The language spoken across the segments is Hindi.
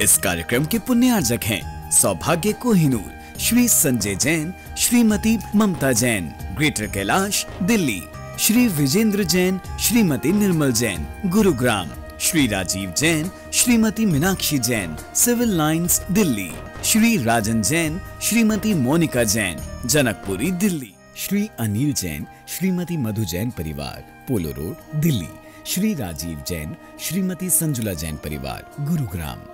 इस कार्यक्रम के पुण्यार्जक हैं सौभाग्य कोहिनूर, श्री संजय जैन, श्रीमती ममता Jain, greater Kailash Delhi, Shri Vijendra Jain, Shrimati Nirmal Jain, Gurugram, Shri Rajiv Jain, Shrimati Meenakshi Jain, civil lines Delhi, Shri राजन जैन, श्रीमती मोनिका जैन, जनकपुरी दिल्ली, श्री अनिल जैन, श्रीमती मधु जैन परिवार, पोलो रोड दिल्ली, श्री राजीव जैन, श्रीमती संजुला जैन परिवार, गुरुग्राम।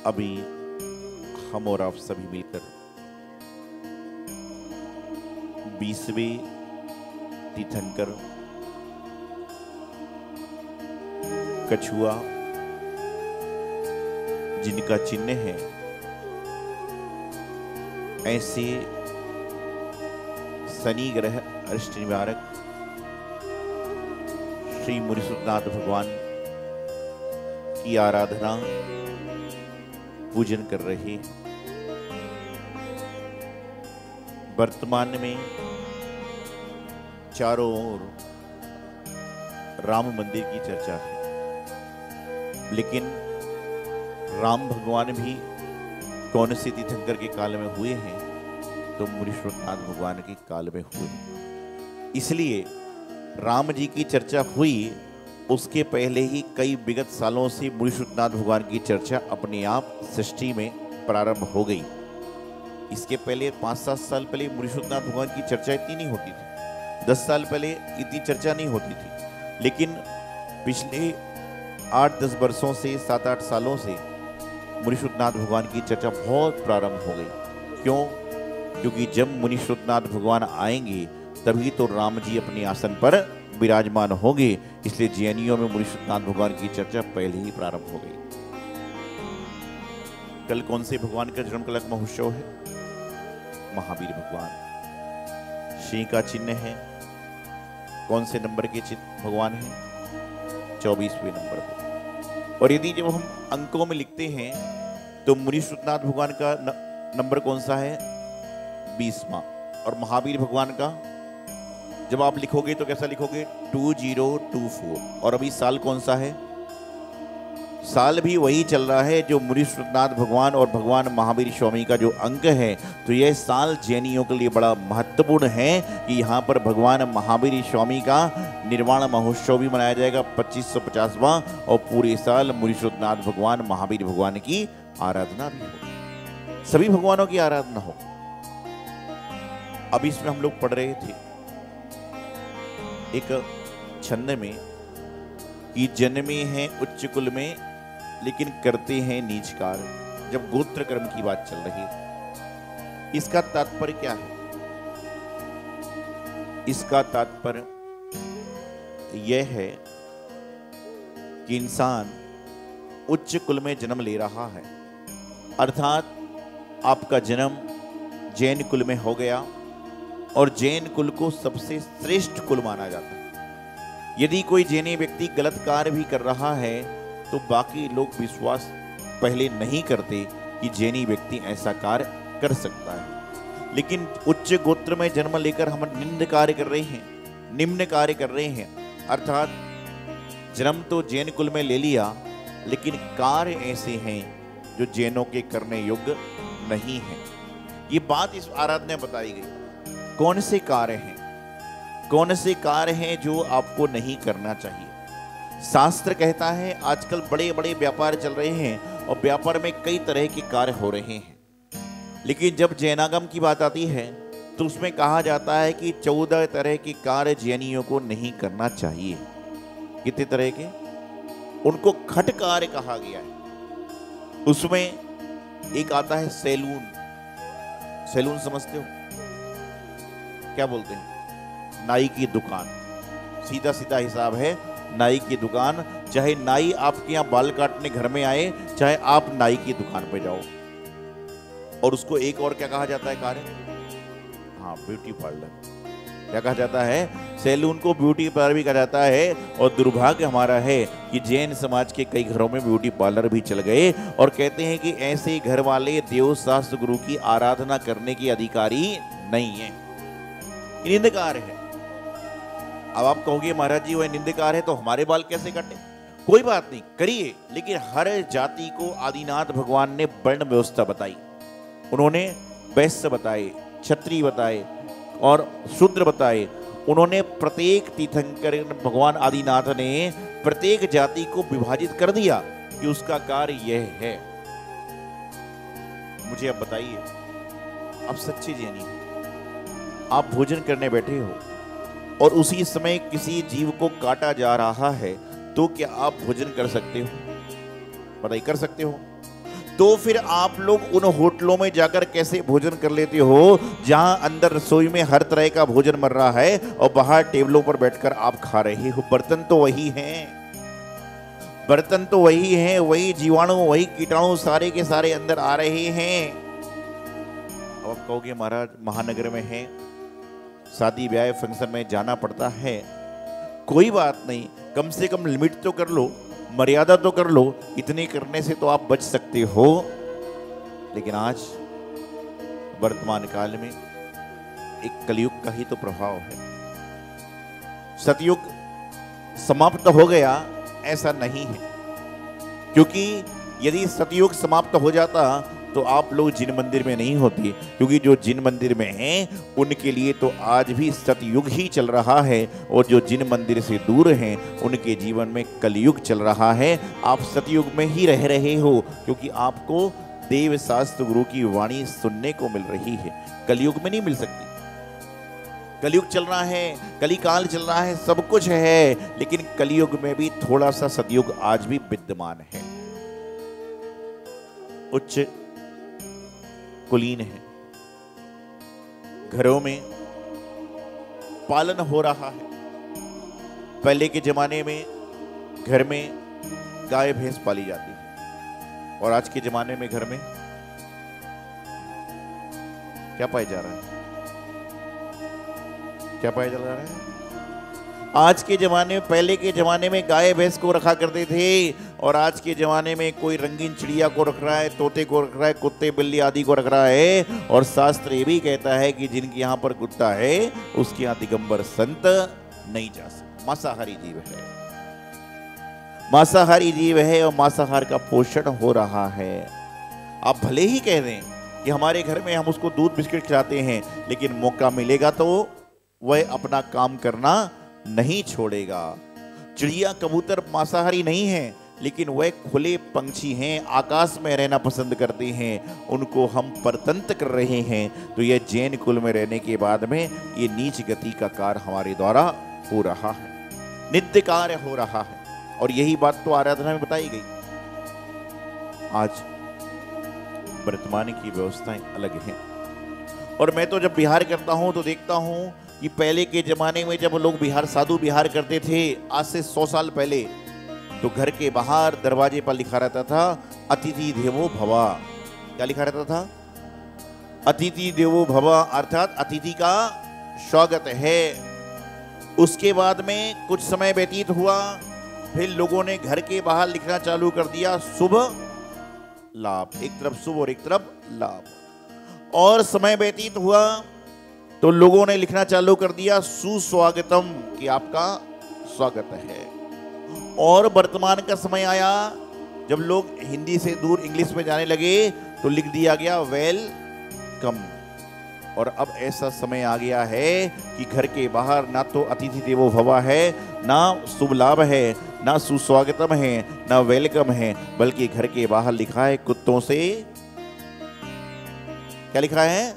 अभी हम और आप सभी मिलकर 20वें तीर्थंकर कछुआ जिनका चिन्ह है, ऐसे शनि ग्रह अरिष्ट निवारक श्री मुनीश्वरनाथ भगवान की आराधना पूजन कर रहे हैं। वर्तमान में चारों ओर राम मंदिर की चर्चा है, लेकिन राम भगवान भी कौन से तीर्थंकर के काल में हुए हैं, तो मुनीश्वरनाथ भगवान के काल में हुए। इसलिए राम जी की चर्चा हुई, उसके पहले ही कई विगत सालों से मुनीश्वरनाथ भगवान की चर्चा अपने आप सृष्टि में प्रारंभ हो गई। इसके पहले 5-7 साल पहले मुनीश्वरनाथ भगवान की चर्चा इतनी नहीं होती थी, 10 साल पहले इतनी चर्चा नहीं होती थी, लेकिन पिछले 8-10 वर्षों से 7-8 सालों से मुनि श्रुतनाथ भगवान की चर्चा बहुत प्रारंभ हो गई। क्यों? क्योंकि जब मुनि श्रुतनाथ भगवान आएंगे तभी तो राम जी अपने आसन पर विराजमान होंगे, इसलिए जैनियों में मुनि श्रुतनाथ भगवान की चर्चा पहले ही प्रारंभ हो गई। कल कौन से भगवान का जन्म कलश महोत्सव है? महावीर भगवान। सिंह का चिन्ह है। कौन से नंबर के भगवान है? 24वें नंबर पर। और यदि जब हम अंकों में लिखते हैं तो मुनि श्रुतनाथ भगवान का नंबर कौन सा है? 20वां। और महावीर भगवान का जब आप लिखोगे तो कैसा लिखोगे? 2024। और अभी साल कौन सा है? साल भी वही चल रहा है जो मुनि श्रुतनाथ भगवान और भगवान महावीर स्वामी का जो अंक है। तो यह साल जैनियों के लिए बड़ा महत्वपूर्ण है कि यहाँ पर भगवान महावीर स्वामी का निर्वाण महोत्सव भी मनाया जाएगा 2550वां, और पूरे साल मुनि श्रुतनाथ भगवान महावीर भगवान की आराधना भी हो, सभी भगवानों की आराधना हो। अब इसमें हम लोग पढ़ रहे थे एक छंद में कि जन्मे हैं उच्च कुल में लेकिन करते हैं नीच कार्य, जब गोत्र कर्म की बात चल रही है। इसका तात्पर्य क्या है? इसका तात्पर्य यह है कि इंसान उच्च कुल में जन्म ले रहा है, अर्थात आपका जन्म जैन कुल में हो गया और जैन कुल को सबसे श्रेष्ठ कुल माना जाता है। यदि कोई जैनी व्यक्ति गलत कार्य भी कर रहा है तो बाकी लोग विश्वास पहले नहीं करते कि जैनी व्यक्ति ऐसा कार्य कर सकता है। लेकिन उच्च गोत्र में जन्म लेकर हम निम्न कार्य कर रहे हैं, निम्न कार्य कर रहे हैं, अर्थात जन्म तो जैन कुल में ले लिया लेकिन कार्य ऐसे हैं जो जैनों के करने योग्य नहीं है। ये बात इस आराधना में बताई गई। कौन से कार्य हैं? कौन से कार्य हैं जो आपको नहीं करना चाहिए? शास्त्र कहता है आजकल बड़े बड़े व्यापार चल रहे हैं और व्यापार में कई तरह के कार्य हो रहे हैं, लेकिन जब जैनागम की बात आती है तो उसमें कहा जाता है कि 14 तरह के कार्य जैनियों को नहीं करना चाहिए। कितने तरह के? उनको खट कार्य कहा गया है। उसमें एक आता है सैलून। सैलून समझते हो? क्या बोलते हैं? नाई की दुकान। सीधा सीधा हिसाब है, नाई की दुकान। चाहे नाई आपके यहाँ बाल काटने घर में आए, चाहे आप नाई की दुकान पे जाओ। और उसको एक और क्या कहा जाता है कार्य? हाँ, ब्यूटी पार्लर। क्या कहा जाता है? सैलून को ब्यूटी पार्लर भी कहा जाता है। और दुर्भाग्य हमारा है कि जैन समाज के कई घरों में ब्यूटी पार्लर भी चल गए और कहते हैं कि ऐसे घर वाले देव शास्त्र गुरु की आराधना करने के अधिकारी नहीं है, निंदकार है। अब आप कहोगे महाराज जी वह निंदकार है तो हमारे बाल कैसे काटे? कोई बात नहीं, करिए, लेकिन हर जाति को आदिनाथ भगवान ने वर्ण व्यवस्था बताई। उन्होंने वैश्य बताए, क्षत्रिय बताए और शूद्र बताए। उन्होंने प्रत्येक तीर्थंकर भगवान आदिनाथ ने प्रत्येक जाति को विभाजित कर दिया कि उसका कार्य यह है। मुझे अब बताइए, आप सच्चे जैनी हो, आप भोजन करने बैठे हो और उसी समय किसी जीव को काटा जा रहा है, तो क्या आप भोजन कर सकते हो? बताइए, कर सकते हो? तो फिर आप लोग उन होटलों में जाकर कैसे भोजन कर लेते हो जहां अंदर रसोई में हर तरह का भोजन मर रहा है और बाहर टेबलों पर बैठकर आप खा रहे हो? बर्तन तो वही हैं, बर्तन तो वही हैं, वही जीवाणु, वही कीटाणु सारे के सारे अंदर आ रहे हैं। अब आप कहोगे महाराज महानगर में है, शादी ब्याह फंक्शन में जाना पड़ता है। कोई बात नहीं, कम से कम लिमिट तो कर लो, मर्यादा तो कर लो। इतने करने से तो आप बच सकते हो। लेकिन आज वर्तमान काल में एक कलयुग का ही तो प्रभाव है। सतयुग समाप्त हो गया ऐसा नहीं है, क्योंकि यदि सतयुग समाप्त हो जाता तो आप लोग जिन मंदिर में नहीं होते, क्योंकि जो जिन मंदिर में हैं उनके लिए तो आज भी सतयुग ही चल रहा है, और जो जिन मंदिर से दूर हैं उनके जीवन में कलयुग चल रहा है। आप सतयुग में ही रह रहे हो, क्योंकि आपको देव शास्त्र गुरु की वाणी सुनने को मिल रही है, कलयुग में नहीं मिल सकती। कलयुग चल रहा है, कलिकाल चल रहा है, सब कुछ है, लेकिन कलयुग में भी थोड़ा सा सतयुग आज भी विद्यमान है। उच्च कुलीन है। घरों में पालन हो रहा है। पहले के जमाने में घर में गाय भैंस पाली जाती है और आज के जमाने में घर में क्या पाया जा रहा है? क्या पाया जा रहा है? आज के जमाने में, पहले के जमाने में गाय भैंस को रखा करते थे और आज के जमाने में कोई रंगीन चिड़िया को रख रहा है, तोते को रख रहा है, कुत्ते बिल्ली आदि को रख रहा है। और शास्त्र ये भी कहता है कि जिनके यहाँ पर कुत्ता है उसके यहाँ दिगंबर संत नहीं जा सकते। मांसाहारी जीव है, मांसाहारी जीव है और मांसाहार का पोषण हो रहा है। आप भले ही कह दें कि हमारे घर में हम उसको दूध बिस्किट खिलाते हैं, लेकिन मौका मिलेगा तो वह अपना काम करना नहीं छोड़ेगा। चिड़िया कबूतर मांसाहारी नहीं है, लेकिन वह खुले पंछी हैं, आकाश में रहना पसंद करते हैं। उनको हम परतंत्र कर रहे हैं, तो यह जैन कुल में रहने के बाद में ये नीच गति का कार्य हमारे द्वारा हो रहा है, नित्य कार्य हो रहा है। और यही बात तो आराधना में बताई गई। आज वर्तमान की व्यवस्थाएं अलग हैं। और मैं तो जब बिहार करता हूं तो देखता हूं कि पहले के जमाने में जब लोग बिहार साधु बिहार करते थे, आज से 100 साल पहले, तो घर के बाहर दरवाजे पर लिखा रहता था अतिथि देवो भव। क्या लिखा रहता था? अतिथि देवो भव, अर्थात अतिथि का स्वागत है। उसके बाद में कुछ समय व्यतीत हुआ, फिर लोगों ने घर के बाहर लिखना चालू कर दिया शुभ लाभ। एक तरफ शुभ और एक तरफ लाभ। और समय व्यतीत हुआ तो लोगों ने लिखना चालू कर दिया सुस्वागतम, कि आपका स्वागत है। और वर्तमान का समय आया जब लोग हिंदी से दूर इंग्लिश में जाने लगे तो लिख दिया गया वेलकम। और अब ऐसा समय आ गया है कि घर के बाहर ना तो अतिथि देवो भव है, ना शुभ लाभ है, ना सुस्वागतम है, ना वेलकम है, बल्कि घर के बाहर लिखा है कुत्तों से। क्या लिखा है?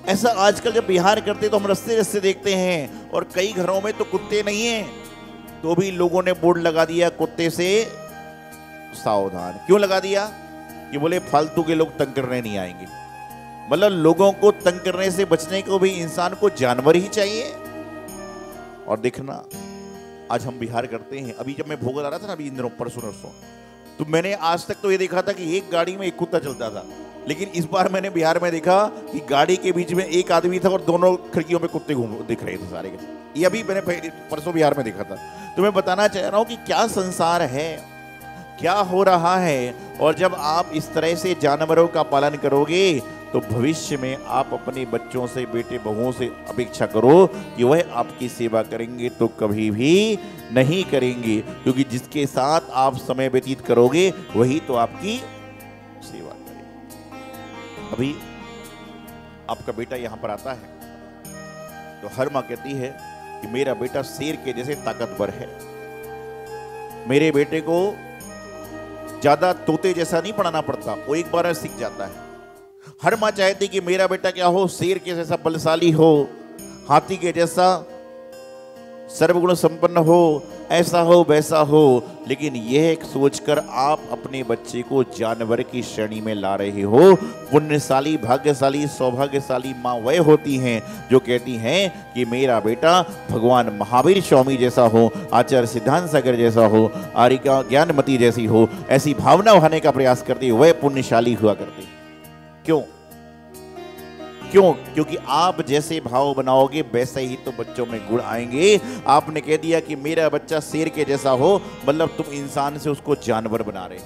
ऐसा आजकल जब बिहार करते तो हम रस्ते रस्ते देखते हैं, और कई घरों में तो कुत्ते नहीं हैं, तो भी लोगों ने बोर्ड लगा दिया कुत्ते से सावधान। क्यों लगा दिया? कि बोले फालतू के लोग तंग करने नहीं आएंगे। मतलब लोगों को तंग करने से बचने को भी इंसान को जानवर ही चाहिए। और देखना, आज हम बिहार करते हैं। अभी जब मैं भोग आ रहा था ना, अभी इन दिनों परसों नरसों, तो मैंने आज तक तो ये देखा था कि एक गाड़ी में एक कुत्ता चलता था, लेकिन इस बार मैंने बिहार में देखा कि गाड़ी के बीच में एक आदमी था और दोनों खिड़कियों में कुत्ते घूम दिख रहे थे सारे के। ये अभी मैंने परसों बिहार में देखा था। तो मैं बताना चाह रहा हूं कि क्या संसार है, क्या हो रहा है। और जब आप इस तरह से जानवरों का पालन करोगे तो भविष्य में आप अपने बच्चों से, बेटे बहुओं से अपेक्षा करो कि वह आपकी सेवा करेंगे तो कभी भी नहीं करेंगे, क्योंकि जिसके साथ आप समय व्यतीत करोगे वही तो आपकी सेवा करेगा। अभी आपका बेटा यहां पर आता है तो हर मां कहती है कि मेरा बेटा शेर के जैसे ताकतवर है, मेरे बेटे को ज्यादा तोते जैसा नहीं पढ़ाना पड़ता, वो एक बार सीख जाता है। हर मां चाहती कि मेरा बेटा क्या हो, शेर के जैसा बलशाली हो, हाथी के जैसा सर्वगुण संपन्न हो, ऐसा हो वैसा हो। लेकिन यह सोचकर आप अपने बच्चे को जानवर की श्रेणी में ला रहे हो। पुण्यशाली, भाग्यशाली, सौभाग्यशाली माँ वह होती हैं जो कहती हैं कि मेरा बेटा भगवान महावीर स्वामी जैसा हो, आचार्य सिद्धांत सागर जैसा हो, आरिका ज्ञानमती जैसी हो। ऐसी भावना होने का प्रयास करती वह पुण्यशाली हुआ करती। क्यों? क्योंकि आप जैसे भाव बनाओगे वैसे ही तो बच्चों में गुण आएंगे। आपने कह दिया कि मेरा बच्चा शेर के जैसा हो, मतलब तुम इंसान से उसको जानवर बना रहे,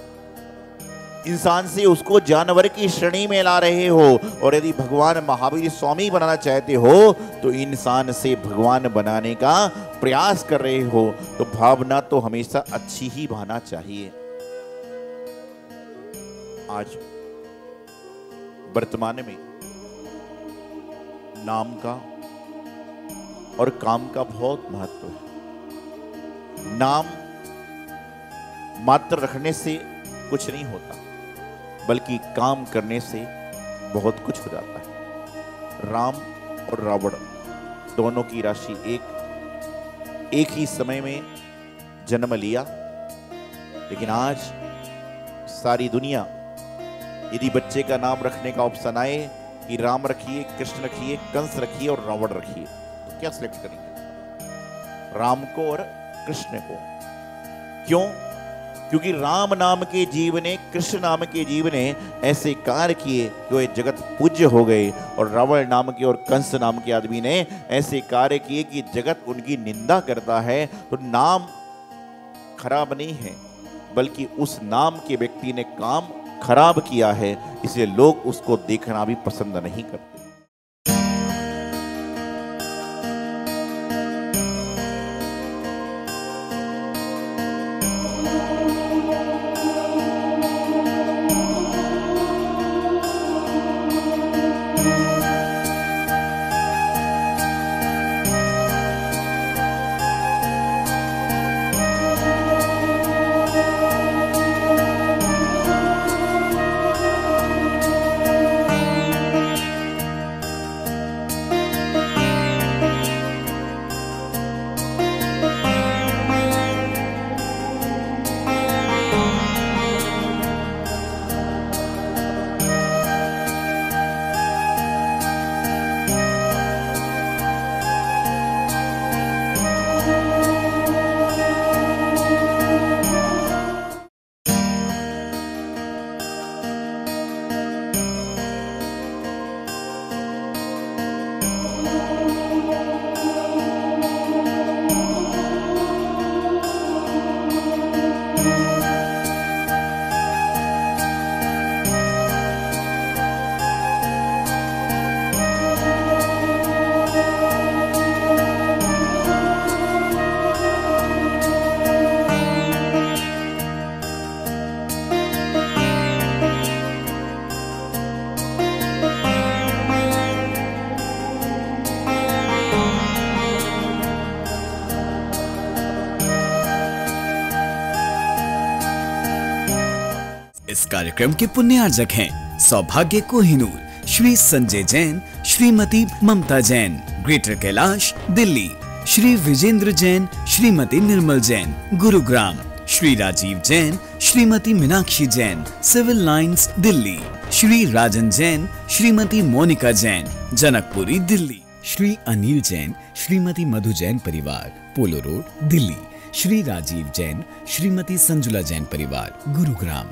इंसान से उसको जानवर की श्रेणी में ला रहे हो। और यदि भगवान महावीर स्वामी बनाना चाहते हो तो इंसान से भगवान बनाने का प्रयास कर रहे हो, तो भावना तो हमेशा अच्छी ही भावना चाहिए। आज वर्तमान में नाम का और काम का बहुत महत्व है। नाम मात्र रखने से कुछ नहीं होता, बल्कि काम करने से बहुत कुछ हो जाता है। राम और रावण दोनों की राशि एक ही समय में जन्म लिया, लेकिन आज सारी दुनिया यदि बच्चे का नाम रखने का ऑप्शन आए कि राम रखिए, कृष्ण रखिए, कंस रखिए और रावण रखिए, तो क्या सिलेक्ट करेंगे? राम को और कृष्ण को। क्यों? क्योंकि राम नाम के जीव ने, कृष्ण नाम के जीव ने ऐसे कार्य किए कि वे जगत पूज्य हो गए, और रावण नाम के और कंस नाम के आदमी ने ऐसे कार्य किए कि जगत उनकी निंदा करता है। तो नाम खराब नहीं है, बल्कि उस नाम के व्यक्ति ने काम खराब किया है, इसलिए लोग उसको देखना भी पसंद नहीं करते। इस कार्यक्रम के पुण्यार्जक हैं सौभाग्य कोहिनूर, श्री संजय जैन, श्रीमती ममता Jain, greater Kailash, Delhi, Shri Vijendra Jain, Shrimati Nirmal Jain, Gurugram, Shri Rajiv Jain, Shrimati Meenakshi Jain, civil lines, Delhi, Shri राजन जैन, श्रीमती मोनिका जैन, जनकपुरी, दिल्ली, श्री अनिल जैन, श्रीमती मधु जैन परिवार, पोलो रोड, दिल्ली, श्री राजीव जैन, श्रीमती संजुला जैन परिवार, गुरुग्राम।